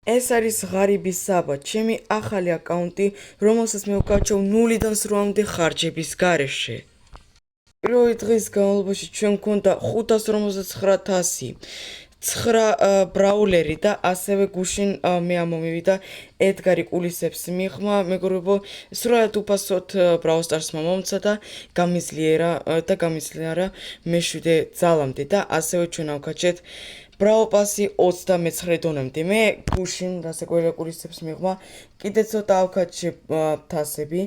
ეს არის ღარიბი საბა, ჩემი ახალი აკაუნტი, რომელსაც მე ვკარჩევ 0-დან 8-მდე ხარჯების გარეშე. პირველი დღის განმავლობაში ჩვენ გვქონდა 559,000 9 ბრაულერი და ასევე გუშინ მე ამომივიდა ედგარი კულისებს მიღმა, მეგობრებო, სრულად უფასოდ Brawl Stars-მა მომცა და გამიძლიერა მე-7 ძალამდე და ასევე ჩვენ ავკაჩეთ Brawl Pass-ი 29 დონემდე. მე გუშინ რასაკვირველია კულისებს მიღმა, კიდე ცოტა ავკაჩე თასები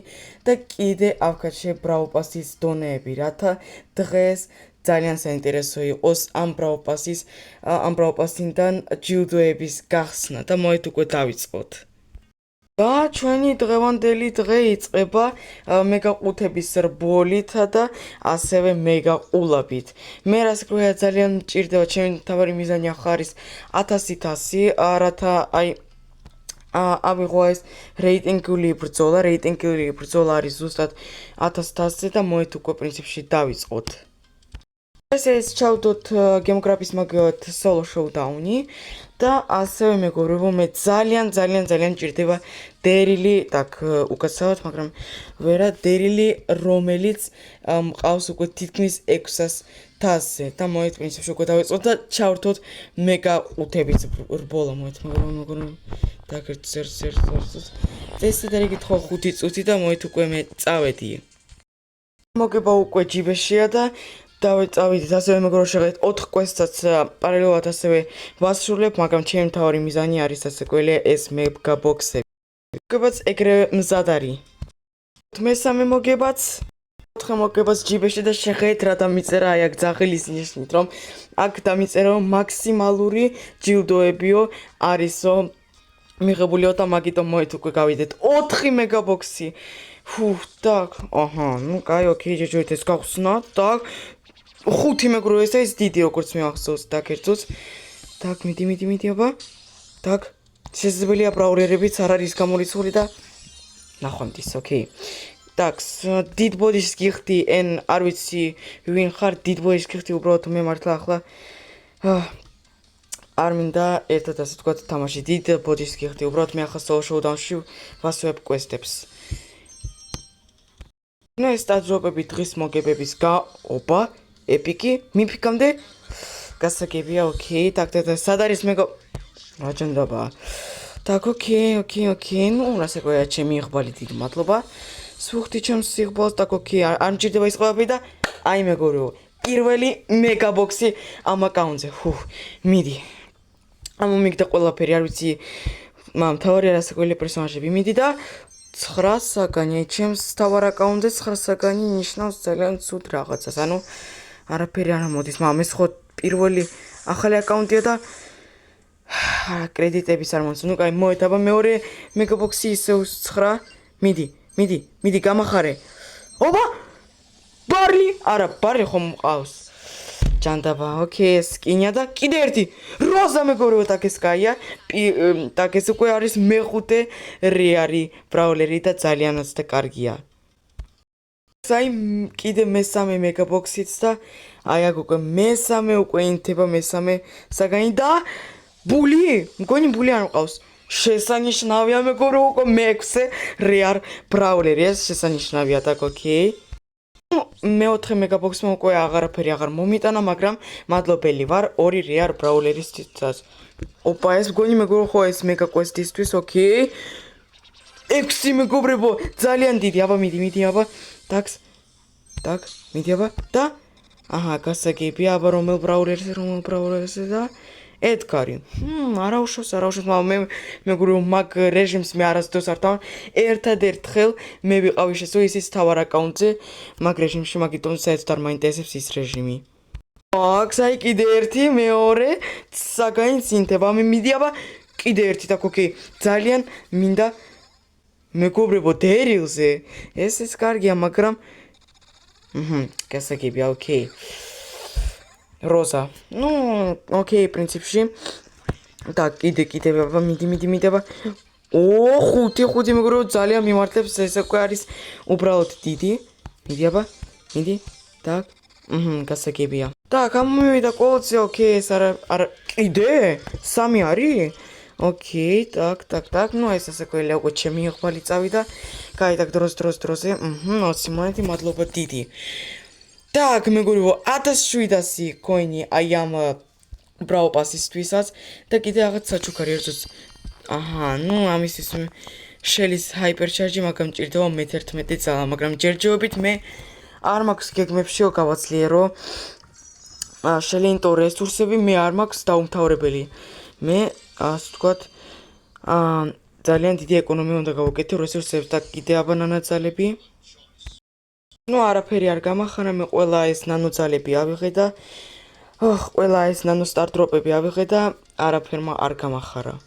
და კიდე ავკაჩე Brawl Pass-ის დონეები, რათა დღეს ძალიან საინტერესო იყოს ამ Brawl Pass-ისგან ჯილდოების გახსნა და მოეთ უკვე დავიწყოთ. და ჩვენი დღევანდელი დღე იწყება მეგაყუთების რბოლითა და ასევე მეგაყულებით. მე რასაკვირველია ძალიან მჭირდება, ჩემი მთავარი მიზანი ახლა არის 1000 თასი, რათა ავიღო ეს რეიტინგული ბრძოლა არის ზუსტად 1000 თასზე და მოეთ უკვე პრინციპში დავიწყოთ. ეს ჩავდოთ გემოგრაფის მაგათ solo showdown-ი და ასევე მეგობრებო, მე ძალიან მჭირდება დერილი, უკაცრავად, მაგრამ ვერა დერილი, რომელიც მყავს უკვე თითქმის 600 თასზე და მოეთ პრინციპში უკვე დავიწყოთ და ჩავერთოთ მეგაყუთების რბოლა, მოეთ მეგობრებო, დაგერთ ერთ წესით და რიგით 5 წუთი და მოეთ უკვე მე წავედი. მოგება უკვე ჯიბეშია და დავეწავიდით, ასევე მეგობრებო, შეხედეთ 4 კვესტსაც პარალელურად ასევე ვასრულებ, მაგრამ ჩემი მთავარი მიზანი არის რასაკვირველია ეს მეგაბოქსები. მოგებაც ეგრევე მზად არის. მესამე მოგებაც 4 მოგებას ჯიბეში და შეხედეთ რა დამიწერა აი აქ ძაღლის ნიშნით, რომ აქ დამიწერა რომ მაქსიმალური ჯილდოებიო არისო მიღებულიო და მაგიტომ მოეთ უკვე გავიდეთ 4 მეგაბოქსი. так, ну кай, окей, ჯეჯოით ეს გავხსნა. так, 5 მეგობრებო, ეს დიდი როგორც მივახსოვს, დაგერწოს. так, მიდი, აბა. так, შესაძლებელია ბრაულერებიც არ არის გამორიცხული და ნახვამდის, окей. так, დიდ ბოდიშს გიხდი, არ ვიცი ვინ ხარ, დიდ ბოდიშს გიხდი, უბრალოდ მე მართლა ახლა არ მინდა ერთად ასე ვთქვათ თამაში, დიდ ბოდიშს გიხდი, უბრალოდ მე ახლა solo showdown-ში ვასვებ კვესტებს. ეს სტაძრობები დღის მოგებების ოპა, ეპიკი, მიფიქამდე გასაგებია, окей, так, სად არის რაჯანდაბა. так, окей, ну, რასაკვირველია ჩემი იღბალი დიდი მადლობა. სუხთი ჩემს იღბალს, так, окей, არ მჭირდება ის ყველაფერი და აი მეგობრებო, პირველი მეგაბოქსი ამ აკაუნტზე. მიდი. ამომიგდა ყველაფერი, არ ვიცი, მთავარია რასაკვირველია პერსონაჟები, მიდი და 9 საგანი, ჩემს თავარ აკაუნტზე 9 საგანი ნიშნავს ძალიან ცუდ რაღაცას. ანუ არაფერი არ ამოდის, მაგრამ ეს ხო პირველი ახალი აკაუნტია და კრედიტების არ მომწონს. ნუ კაი, მოეთაბა მეორე მეგაბოქსი ისევ 9. მიდი, გამახარე. ოპა! ბარლი! არა, ბარლი ხომ მყავს. ჯანდაბა, окей, სკინია და კიდე ერთი. როზა მეგობრებო, так ეს კაია. так ეს უკვე არის მე-5 რეარი ბრაულერი და ძალიანაც და კარგია. აი კიდე მესამე მეგაბოქსიც და აი აქ უკვე მესამე უკვე ინთება მესამე საგანი და ბული, მგონი ბული არ მყავს. შესანიშნავია მეგობრებო, უკვე მე-6 რეარ ბრაულერი, ეს შესანიშნავია, так, окей. მე-4 მეგაბოქსმა უკვე აღარაფერი აღარ მომიტანა, მაგრამ მადლობელი ვარ 2 რეარ ბრაულერისთვის. ოპა, ეს მგონი მეგობრებო, ხო ეს მეგაკვესტისთვის, окей. 6 მეგობრებო, ძალიან დიდი, აბა მიდი, აბა. так, მიდი აბა და გასაგებია, აბა რომელ ბრაულერზე და ედგარი. არაუშავს, მაგრამ მე მეგობრებო, მაგ რეჟიმს მე არასდროს არ თავ. ერთადერთხელ მე ვიყავი შესო ისის თავარ აკაუნტზე, მაგ რეჟიმში, მაგიტომ საერთოდ არ მაინტერესებს ის რეჟიმი. აი კიდე ერთი, მეორე საგანი წინთება. მიდი აბა, კიდე ერთი და окей, ძალიან მინდა მეგობრებო დერილზე. ეს კარგია, მაგრამ გასაგებია, окей. როზა. ну, окей, პრინციპში. так, კიდე აბა, მიდი აბა. 5 მეგობრებო, ძალიან მიმართლებს, ეს უკვე არის უბრალოდ დიდი. მიდი აბა, так, გასაგებია. так, ამომივიდა კოლოცი, окей, ეს არა, კიდე 3 არის? ოკეი, так. Ну, ეს ასე ქველი უკვე ჩემი იღბალი წავიდა. გაიდაკ დროზე. 20 მონეტი, მადლობა დიდი. Так, მეგობრებო, 1700 coin-ი აი ამ Brawl Pass-ისთვისაც და კიდე რაღაც საჩუქარი ერთს. აჰა, ну, ამისთვის შელის Hypercharge მაგამ ჭირდება მე-11 წალა, მაგრამ ჯერჯერობით მე არ მაქვს გეგმებშიო გავაცლიერო. შელინტო რესურსები მე არ მაქვს დაუმთავრებელი. მე ასე ვთქვათ, ძალიან დიდი ეკონომია უნდა გავუკეთო რესურსებს და კიდე აბანანაძალები. Ну, არაფერი არ გამახარა, მე ყველა ეს ნანოძალები ავიღე და ყველა ეს ნანო სტარტდროპები ავიღე და არაფერმა არ გამახარა.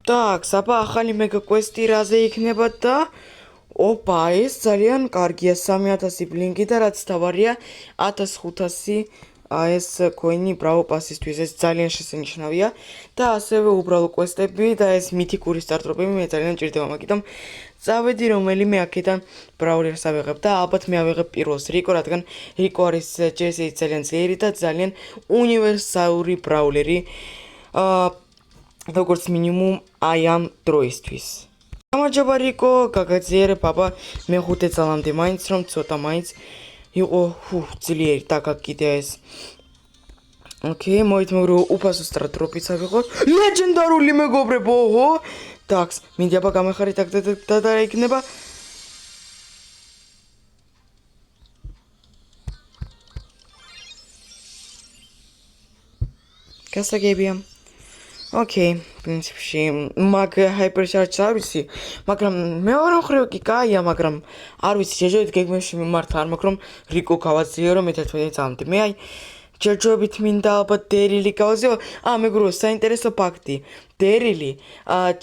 Так, საბა ახალი მეგა კვესტი რაზე იქნება და ოპა, ეს ძალიან კარგია 3000 ბლინკი და რაც თავარია 1500 ეს coin-ი Brawl Pass-ისთვის ეს ძალიან შესანიშნავია და ასევე უბრალო კვესტები და ეს მითიკური სტარტდროპები მე ძალიან ჭირდება, მაგიტომ წავედი რომელიმე აქედან ბრაულერს ავიღებ და ალბათ მე ავიღებ პირველს რიკო, რადგან რიკო არის ჯერსი ძალიან ძლიერი და ძალიან უნივერსალური ბრაულერი. როგორც მინიმუმ აი ამ დროისთვის. გამარჯობა რიკო, გაგაძიერე ბაბა, მე 5 წელამდე მაინც რომ ცოტა მაინც იყო ძლიერი და კიდე ეს. ოკეი, მოითმო უფასო სტარტდროპიც ავიღოთ. ლეგენდარული მეგობრებო, ოჰო. Так, მინდა აბა გამეხარით აქ და იქნება. გასაგებია. ოკეი, პრინციპში მაგ Hypercharge არ ვიცი, მაგრამ მეორე მხრივ კი კაია, მაგრამ არ ვიცი, ჯერჯერობით გეგმებში მიმართა არ მაქვს რომ რიკო გავაძლიერო მე-11 წამამდე. მე აი ჯერჯერობით მინდა ალბათ დერილი გავაზიო. მეგრო, საინტერესო ფაქტი. დერილი,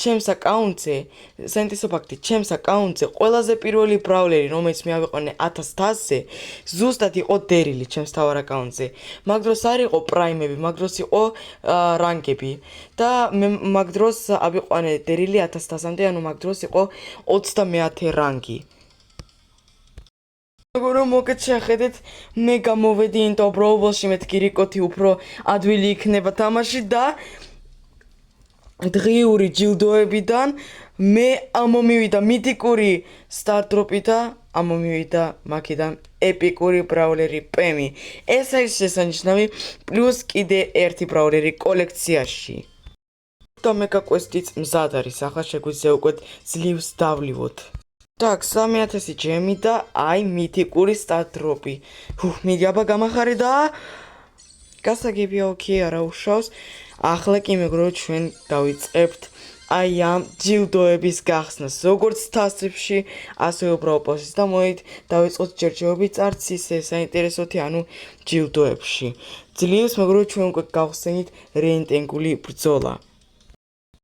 ჩემს აკაუნტზე, საინტერესო ფაქტი, ჩემს აკაუნტზე ყველაზე პირველი ბრაულერი, რომელიც მე ავიყვანე 1100-ზე, ზუსტად იყო დერილი ჩემს თავარ აკაუნტზე. მაგ დროს არ იყო პრაიმები, მაგ დროს იყო რანგები და მე მაგ დროს ავიყვანე დერილი 1100-მდე, ანუ მაგ დროს იყო 30 რანგი. Როგორ მოგეთ შეხედეთ, მე გამოვედი ინტო ბროუბოლში, მეთქი რიკოთი უფრო ადვილი იქნება თამაში და დღიური ჯილდოებიდან მე ამომივიდა მითიკური სტარტდროპი და ამომივიდა მაგიდან ეპიკური ბრაულერი პემი. ეს არის შესანიშნავი, პლუს კიდე ერთი ბრაულერი კოლექციაში. და მეგა კვესტიც მზად არის, ახლა შეგვიძლია უკვე ძლივს დავლივოთ. Так, 3000 ჯემი და აი მითიკური სტარტდროპი. მიდი აბა გამახარე და გასაგებია, ოკეი, არა უშავს. ახლა კი მეგრო ჩვენ დავიწყებთ აი ამ ჯილდოების გახსნას. როგორც თასებში, ასევე Brawl Pass-ის და მოით დავიწყოთ ჯერჯერობით არც ისე საინტერესოთი, ანუ ჯილდოებში. ძლივს მეგრო ჩვენ უკვე გავხსენით რეინტენგული ბრძოლა.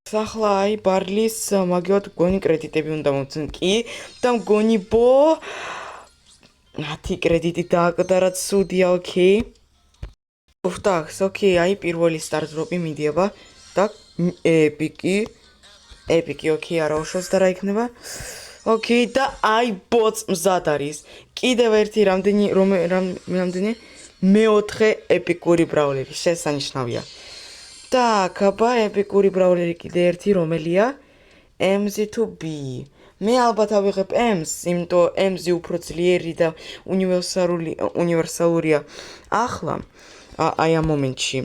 ახლა აი ბარლის მაგიოთ მგონი კრედიტები უნდა მომცენ კი და მგონი ბო 10 კრედიტი დააკდარა ცუდია, ოკეი. так, ოკეი, აი პირველი სტარტდროპი მიდიება და ეპიკი, ოკეი, არა უშავს და რა იქნება. ოკეი და აი ბოც მზად არის. კიდევ ერთი რამდენი მეოთხე ეპიკური ბრაულერი შესანიშნავია. Так, აბა ეპიკური ბრაულერი კიდე ერთი რომელია? MZ2B. მე ალბათ ავიღებ M-ს, იმიტომ M-ი უფრო ძლიერი და უნივერსალურია. ახლა აი ამ მომენტში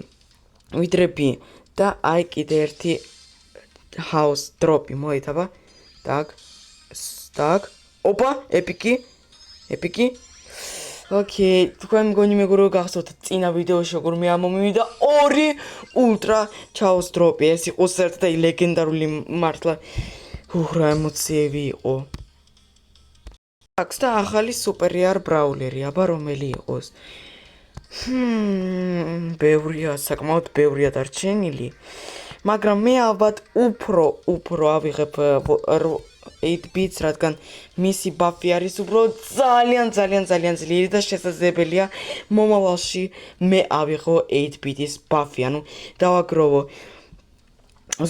ვიდრე B და აი კიდე ერთი house drop-ი მოეთავა. Так. ოპა, ეპიკი. ოკეი, თქვენ მგონი მეგობრებო გახსოვთ წინა ვიდეოში როგორ მე ამომივიდა 2 ულტრა ჩაოს დროპი. ეს იყო საერთოდ ლეგენდარული მართლა. რა ემოციები იყო. так, და ახალი სუპერიარ ბრაულერი, აბა რომელი იყოს? ბევრია, საკმაოდ ბევრია დარჩენილი. მაგრამ მე ალბათ უფრო ავიღებ 8-bits, რადგან მისი ბაფი არის უბრალოდ ძალიან ძლიერი და შესაძლებელია მომავალში მე ავიღო 8-bits ბაფი, ანუ დავაგროვო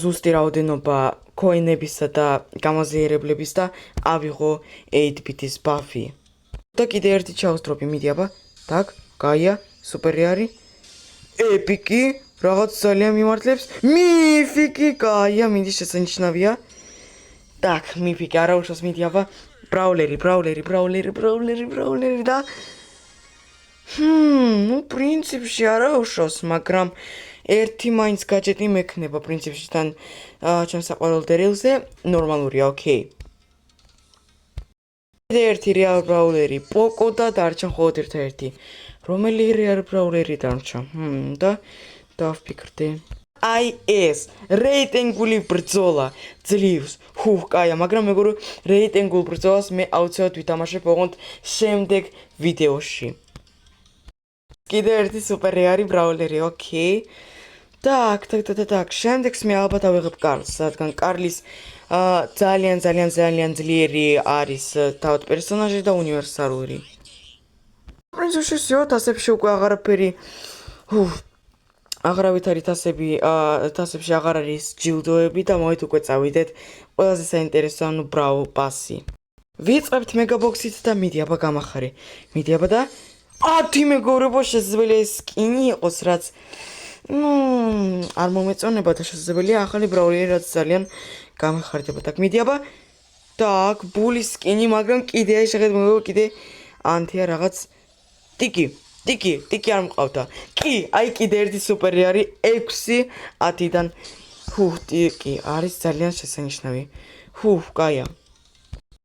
ზუსტი რაოდენობა coin-ებისა და გამაზიერებლების და ავიღო 8-bits ბაფი. და კიდე ერთი ჩაუსდროპი მიდი აბა. так, გაია, სუპერიარი, ეპიკი, რაღაც ძალიან მიმართლებს. მიფიკი, კაია, მინდი შესანიშნავია. Так, მიფიკი, არა უშავს მიდი აბა. ბრაულერი და ну, პრინციპში არა უშავს, მაგრამ ერთი მაინც გაჯეტი მექნება პრინციპში თან ჩემს საყვარელ დერილზე, ნორმალურია, ოკეი. ერთი რეალ ბრაულერი, პოკო და დარჩა მხოლოდ ერთადერთი. რომელი რეალ ბრაულერი დარჩა? და დავფიქრდი. აი ეს რეიტინგული ბრძოლა ძლივს. კაია, მაგრამ მეგობრებო, რეიტინგულ ბრძოლას მე აუცილებლად ვითამაშებ ოღონდ შემდეგ ვიდეოში. კიდე ერთი სუპერ რეარი ბრაულერი, ოკეი. Так, შემდეგს მე ალბათ ავიღებ კარლს, რადგან კარლის ძალიან ძლიერი არის თავად პერსონაჟი და უნივერსალური. პრინციპში всё, თასებში უკვე აღარაფერი აღარავით არის თასებში აღარ არის ჯილდოები და მოვით უკვე წავიდეთ ყველაზე საინტერესო, ანუ ბრავ პასი. ვიწყებთ მეგაბოქსით და მიდი აბა გამახარე. მიდი აბა და 10 მეგობრებო შესაძლებელია ეს სკინი იყოს, რაც არ მომეწონება და შესაძლებელია ახალი ბრაულერი, რაც ძალიან გამეხარდება. Так, მიდი აბა. Так, ბულის სკინი, მაგრამ კიდე შეხედეთ მეგობრებო, კიდე ანთია რაღაც ტიკი არ მყავდა. კი, აი კიდე ერთი სუპერი არის 6-10-დან. ტიკი არის ძალიან შესანიშნავი. კაია.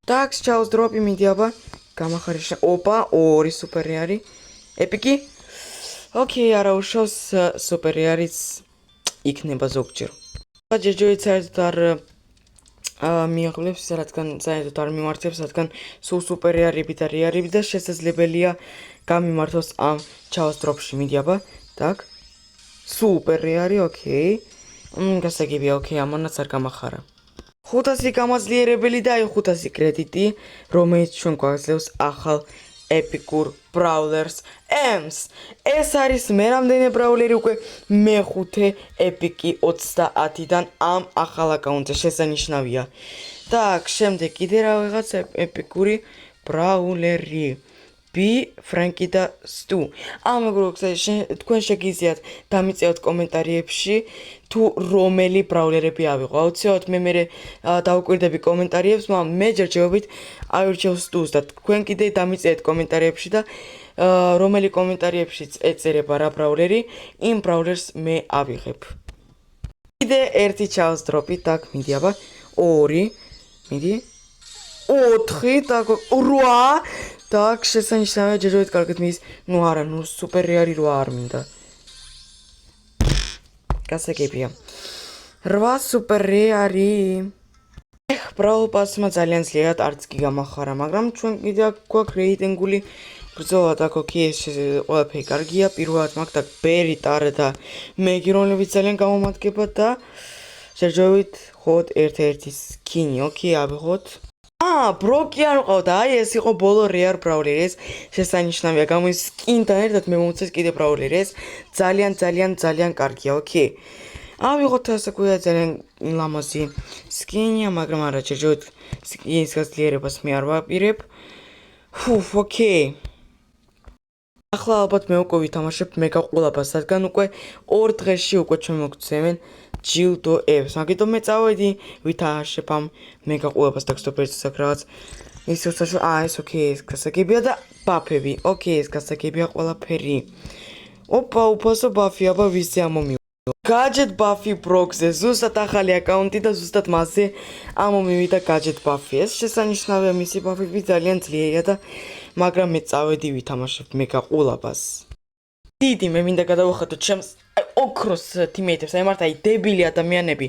Так, ჩაუს დროპი მიდი აბა. გამახარე. ოპა, ორი სუპერი არის. ეპიკი. ოკეი, არა უშავს სუპერი არის იქნება ზოგჯერ. ჯერჯერობით საერთოდ არ მიაღლებს, რადგან საერთოდ არ მიმართებს, რადგან სულ სუპერი არები და რეარები და შესაძლებელია გამიმართოს ამ ჩაოს დროპში. მიდი აბა. Так. სუპერ რეარი, ოკეი. გასაგებია, ოკეი, ამანაც არ გამახარა. 500 გამაძლიერებელი და აი 500 კრედიტი, რომელიც ჩვენ გვაძლევს ახალ ეპიკურ ბრაულერს Ems. ეს არის მე რამდენი ბრაულერი უკვე მეხუთე ეპიკი 30-დან ამ ახალ აკაუნტზე შესანიშნავია. Так, შემდეგ კიდე რა ვიღაც ეპიკური ბრაულერი. ფრენკი და სტუ. მეგობრებო, თქვენ შეგიძლიათ დამიწევთ კომენტარებში თუ რომელი ბრაულერები ავიღო. აუცილებლად მე დავუკვირდები კომენტარებს, მაგრამ მე ჯერჯერობით ავირჩევ სტუს და თქვენ კიდე დამიწევთ კომენტარებში და რომელი კომენტარებშიც ეწერება რა ბრაულერი, იმ ბრაულერს მე ავიღებ. კიდე ერთი ჩაოს დროპი, так, მიდი აბა. 2, მიდი. 4, так, 8. Так, შესანიშნავია ჯერჯერობით კარგად მის, არა, სუპერ რეარი 8 არ მინდა. გასაგებია. 8 სუპერ რეარი. ბრაულ პასმა ძალიან ძლიერად არც კი გამახარა, მაგრამ ჩვენ კიდე გვაქვს რეიტინგული ბრძოლა და ოკეი, ეს ყველაფერი კარგია. პირველად მაგ და ბერი, ტარა და მეგი, რომლებიც ძალიან გამომადგება და ჯერჯერობით ხოთ ერთ-ერთი სკინი, ოკეი, ავიღოთ. ბროკი არ მყავდა, აი ეს იყო ბოლო რეარ ბრაულერი, ეს შესანიშნავია, გამოდის სკინთან ერთად მე მომწეს კიდე ბრაულერი, ეს ძალიან კარგია, ოკეი. ავიღოთ ასე ქვია ძალიან ლამაზი სკინია, მაგრამ არა ჯერჯერობით სკინის გაძლიერებას მე არ ვაპირებ. ოკეი. ახლა ალბათ მე უკვე ვითამაშებ მეგაყოლებას, რადგან უკვე 2 დღეში უკვე ჩვენ მოგცემენ ჯილდოებს. მაგიტომ მე წავედი ვითამაშებ ამ მეგაყოლებას და გსტოპერს რაღაც ის ეს ოკეი, ეს გასაგებია და ბაფები. ოკეი, ეს გასაგებია ყველაფერი. ოპა, უფასო ბაფი, აბა ვისზე ამომი. Gadget Buffy Broxზე ზუსტად ახალი აკაუნტი და ზუსტად მასზე ამომივიდა Gadget Buffy. ეს შესანიშნავია, მისი ბაფები ძალიან ძლიერია და მაგრამ მე წავედი ვითამაშებ მეგაყოლებას. დიდი მე მინდა გადავახატოთ ჩემს ოქროს თიმეიტებს, აი მართ აი დებილი ადამიანები,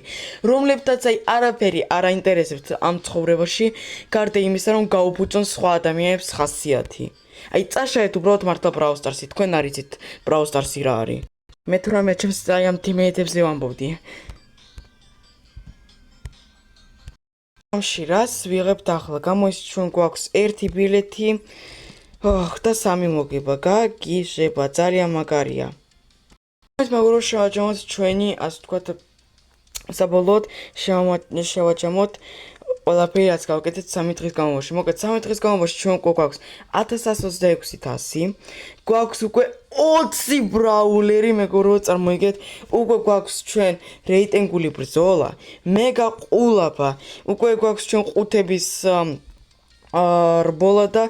რომლებთაც აი არაფერი არ აინტერესებთ ამ ცხოვრებაში, გარდა იმისა, რომ გაუფუჭონ სხვა ადამიანებს ხასიათი. აი წაშაეთ უბრალოდ მართლა Brawl Stars-ი, თქვენ არ იცით Brawl Stars-ი რა არის. მე თუ რამე ჩემს აი ამ თიმეიტებზე ვამბობდი. ამში რას ვიღებთ ახლა? გამოდის ჩვენ გვაქვს 1 ბილეთი. და 3 მოგება, გაგიჟება, ძალიან მაგარია. ეს მაგარო შევაჯამოთ ჩვენი, ასე ვთქვათ, საბოლოოდ შევაჯამოთ ყველაფერი რაც გავაკეთეთ 3 დღის განმავლობაში. მოკლედ 3 დღის განმავლობაში ჩვენ გვაქვს 1126-100, გვაქვს უკვე 20 ბრაულერი, მეგობრებო, წარმოიგეთ, უკვე გვაქვს ჩვენ რეიტინგული ბრძოლა, მეგა ყულაფა, უკვე გვაქვს ჩვენ ყუთების რბოლა და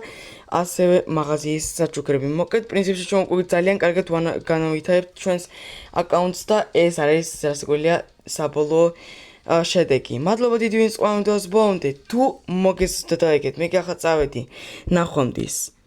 ასევე მაღაზიის საჩუქრები. მოკლედ, პრინციპში ჩვენ უკვე ძალიან კარგად განავითარებთ ჩვენს აკაუნტს და ეს არის ასე გვიძლია საბოლოო შედეგი. მადლობა დიდი ვინც ყველა ვიდეოს ბოლომდე. თუ მოგესწრებთ და ეგეთ, მე ახლა წავედი ნახვამდის.